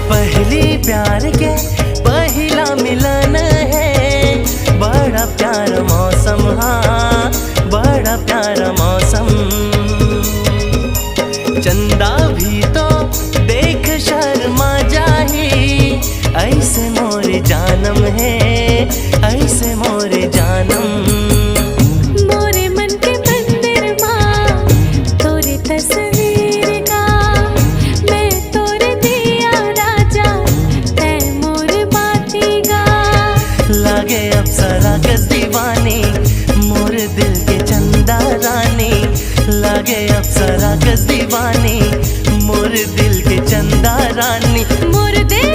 पहली प्यार के पहला मिलन है, बड़ा प्यारा मौसम, हाँ बड़ा प्यारा मौसम। चंदा भी तो देख शर्मा जाही, ऐसे मोरे जानम है, ऐसे मोरे जानम। मोरे मन के मंदिर माँ तोरे तस्वीर का, मैं तोरे दिया राजा तै मोर बाती गा। लागे अप्सरा कस दीवानी, मोर दिल के चंदा रानी। लागे अप्सरा कस दीवानी, मोर दिल के चंदा रानी। मोर दिल